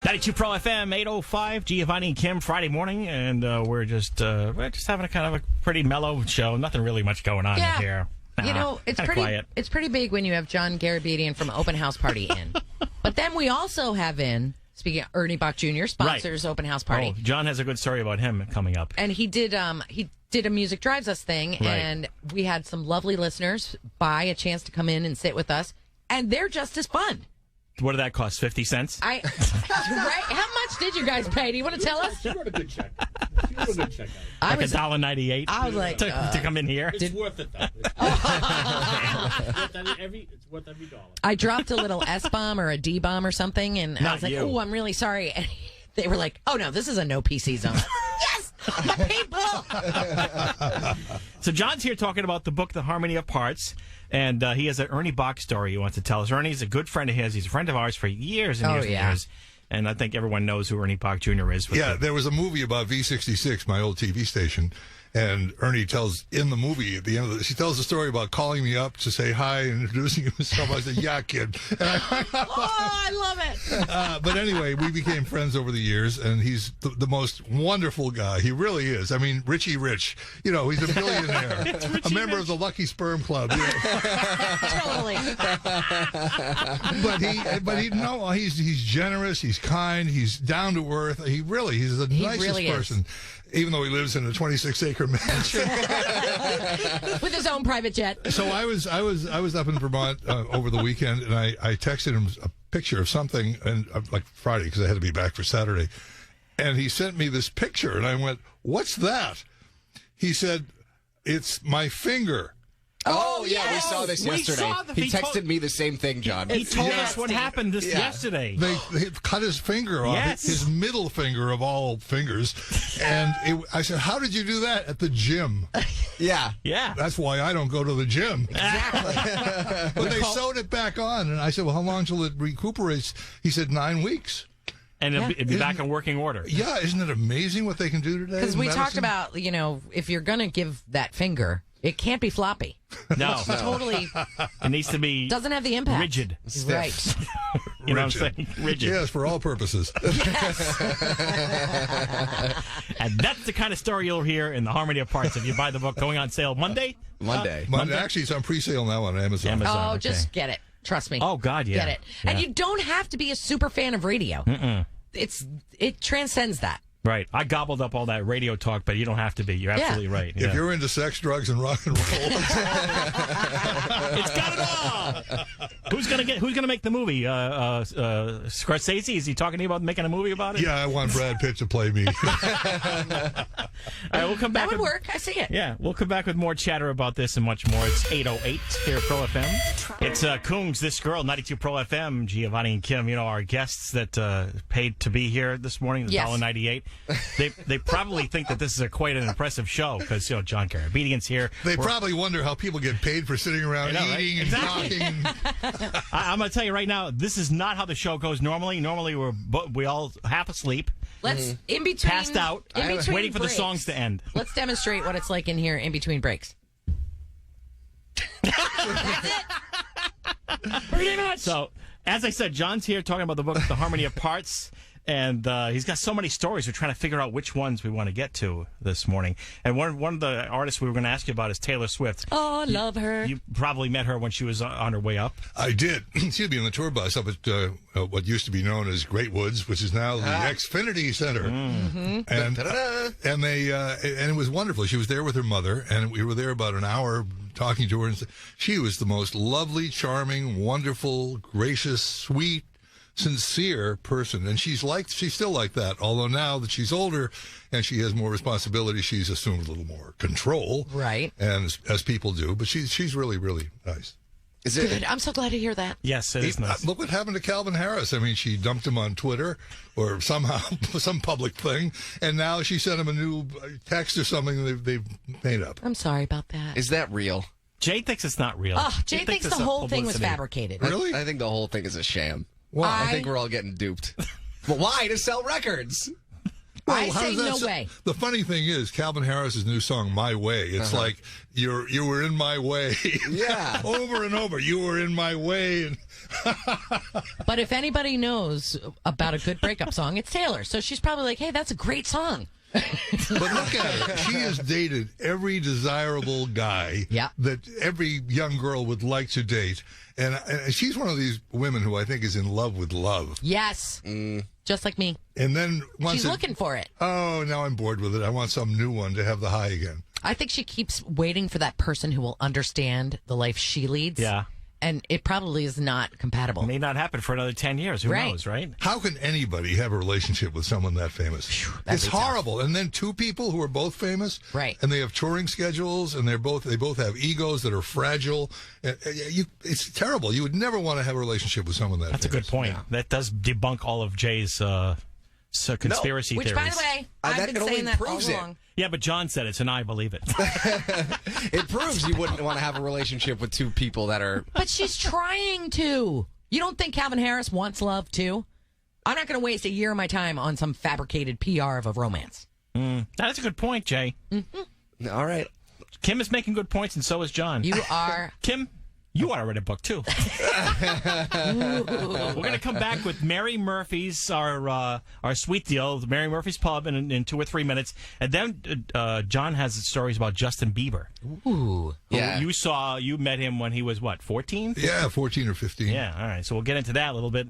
92 Pro FM 805 Giovanni and Kim Friday morning, and we're just having a kind of a pretty mellow show. Nothing really much going on in here. You know, it's pretty quiet. It's pretty big when you have John Garabedian from Open House Party in. But then we also have in, speaking of Ernie Bach Jr. sponsors Open House Party. Oh, John has a good story about him coming up. And he did a Music Drives Us thing, and we had some lovely listeners buy a chance to come in and sit with us, and they're just as fun. What did that cost? 50 cents? Right? How much did you guys pay? Do you want to tell us? She wrote a good check. Like $1.98. I was like, to come in here. It's worth it, though. It's worth every dollar. I dropped a little S-bomb or a D-bomb or something, and I was like, oh, I'm really sorry. And they were like, oh, no, this is a no PC zone. Yes! My people! So John's here talking about the book, The Harmony of Parts, and he has an Ernie Bach story he wants to tell us. Ernie's a good friend of his. He's a friend of ours for years and years and years. And I think everyone knows who Ernie Bach Jr. is. There was a movie about V66, my old TV station, and Ernie tells, in the movie, at the end of it, she tells the story about calling me up to say hi and introducing himself. I said, yeah, kid. And I love it. But anyway, we became friends over the years, and he's the most wonderful guy. He really is. I mean, Richie Rich. You know, he's a billionaire. A member of the Lucky Sperm Club. You know. Totally. But he's generous, he's kind, he's down to earth. He's the nicest person. Even though he lives in a 26-acre mansion with his own private jet. So I was up in Vermont over the weekend, and I texted him a picture of something, and like Friday because I had to be back for Saturday, and he sent me this picture, and I went, "What's that?" He said, "It's my finger." Oh, yeah, we saw this yesterday. He texted me the same thing, John. He told us what happened yesterday. They cut his finger off, his middle finger of all fingers. And I said, how did you do that? At the gym. Yeah. That's why I don't go to the gym. Exactly. But they sewed it back on. And I said, well, how long till it recuperates? He said 9 weeks. And it'll be back in working order. Yeah, isn't it amazing what they can do today? Because we talked about, if you're going to give that finger, it can't be floppy. No. Totally. It needs to be... Doesn't have the impact. Rigid. Right. You know what I'm saying? Rigid. Yes, for all purposes. And that's the kind of story you'll hear in The Harmony of Parts if you buy the book, going on sale Monday. Monday. Actually, it's on pre-sale now on Amazon. Oh, just get it. Trust me. Oh, God, yeah. Get it. Yeah. And you don't have to be a super fan of radio. It transcends that. Right. I gobbled up all that radio talk, but you don't have to be. You're absolutely right. If you're into sex, drugs, and rock and roll, it's got it all. Who's gonna make the movie? Scorsese? Is he talking to you about making a movie about it? Yeah, I want Brad Pitt to play me. All right, we'll come back. That would work. I see it. Yeah, we'll come back with more chatter about this and much more. It's 8:08 here at Pro FM. It's Coombs, This Girl, 92 Pro FM. Giovanni and Kim, our guests that paid to be here this morning, $1.98. They probably think that this is quite an impressive show because John Garabedian's here. They probably wonder how people get paid for sitting around eating and talking. I'm going to tell you right now, this is not how the show goes normally. Normally we all half asleep. Let's in between, passed out, waiting for the songs to end. Let's demonstrate what it's like in here in between breaks. That's it. Pretty much. So, as I said, John's here talking about the book, The Harmony of Parts. And he's got so many stories. We're trying to figure out which ones we want to get to this morning. And one of the artists we were going to ask you about is Taylor Swift. Oh, I love her. You probably met her when she was on her way up. I did. She'd be on the tour bus up at what used to be known as Great Woods, which is now the Xfinity Center. Mm-hmm. And it was wonderful. She was there with her mother, and we were there about an hour talking to her. And she was the most lovely, charming, wonderful, gracious, sweet, sincere person, and she's still like that, although now that she's older and she has more responsibility, she's assumed a little more control, right? And as people do, but she's really, really nice. Good. I'm so glad to hear that. Yes, it is nice. Look what happened to Calvin Harris. I mean, she dumped him on Twitter or somehow some public thing, and now she sent him a new text or something they've made up. I'm sorry about that. Is that real? Jay thinks it's not real. Oh, Jay thinks the whole thing was fabricated. Really? I think the whole thing is a sham. Why? I think we're all getting duped. Well, why? To sell records. I say no way. The funny thing is, Calvin Harris's new song, My Way, it's like, you were in my way. Yeah. Over and over, you were in my way. And But if anybody knows about a good breakup song, it's Taylor. So she's probably like, hey, that's a great song. But look at her. She has dated every desirable guy that every young girl would like to date. And she's one of these women who I think is in love with love. Yes. Just like me. And then once she's looking for it. Oh, now I'm bored with it. I want some new one to have the high again. I think she keeps waiting for that person who will understand the life she leads. Yeah. And it probably is not compatible. It may not happen for another 10 years. Who knows, right? How can anybody have a relationship with someone that famous? It's horrible. And then two people who are both famous, right? And they have touring schedules, and they both have egos that are fragile. It's terrible. You would never want to have a relationship with someone that famous. That's a good point. Yeah. That does debunk all of Jay's conspiracy theories. Which, by the way, I've been saying that all along. Yeah, but John said it, so now I believe it. It proves you wouldn't want to have a relationship with two people that are... But she's trying to. You don't think Calvin Harris wants love, too? I'm not going to waste a year of my time on some fabricated PR of a romance. That's a good point, Jay. Mm-hmm. All right. Kim is making good points, and so is John. You are... Kim, you ought to write a book, too. We're going to come back with Mary Murphy's, our sweet deal, Mary Murphy's Pub, in 2 or 3 minutes. And then John has stories about Justin Bieber. Ooh. Yeah. You met him when he was, what, 14? Yeah, 14 or 15. Yeah, all right. So we'll get into that a little bit.